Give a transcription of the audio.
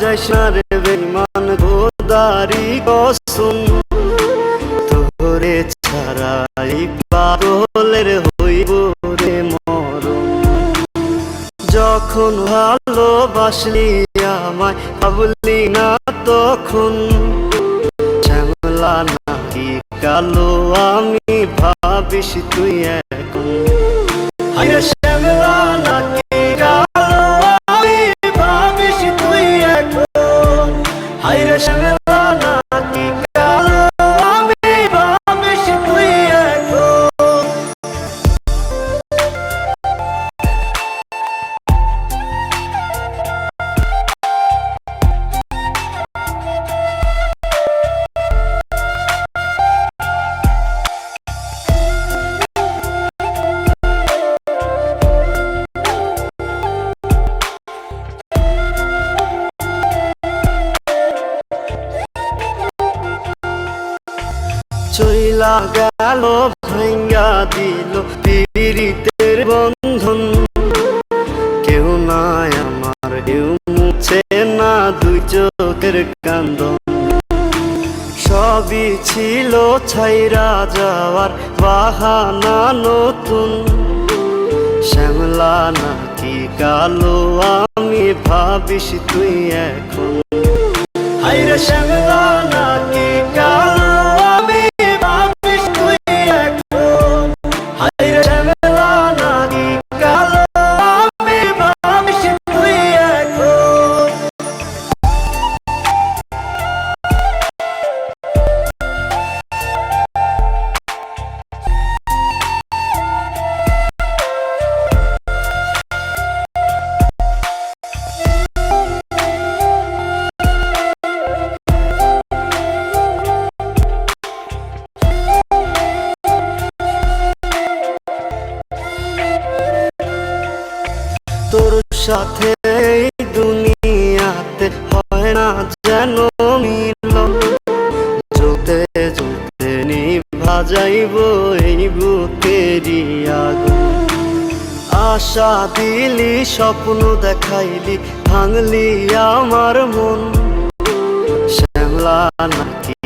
যাইস না রে বেঈমান খোদারি কসম, তোরে ছাড়াই পাগলের হইব রে মরণ। যখন ভালোবাসলি আমায় ভাবলি না তখন, শ্যামলা নাকি কালো আমি ভাবিস তুই এখন। হায়রে শ্যামলা নাকি কালো আমি ভাবিস তুই এখন। হায়রে শ্যামলা নাকি কালো আমি ভাবিস তুই এখন। চইলা গেল ভাঙ্গা দিল পীড়িতের বন্ধন, কেউ নাই আমার কেউ মুছে না দুই চোখের কান্দন। সবই ছিল ছাইরা যাওয়ার বাহানা নতুন, শ্যামলা নাকি কালো আমি ভাবিস তুই এখন। হায়রে শ্যামলা নাকি কালো আমি ভাবিস তুই এখন। হায়রে শ্যামলা নাকি কালো আমি ভাবিস তুই এখন। তোর সাথে এই দুনিয়াতে হয় না যেন মিলন, জ্বলতে জ্বলতে নিভা যাইব এই বুকেরই আগুন। আশা দিলি স্বপ্ন দেখাইলি ভাঙলি আমার মন, শ্যামলা নাকি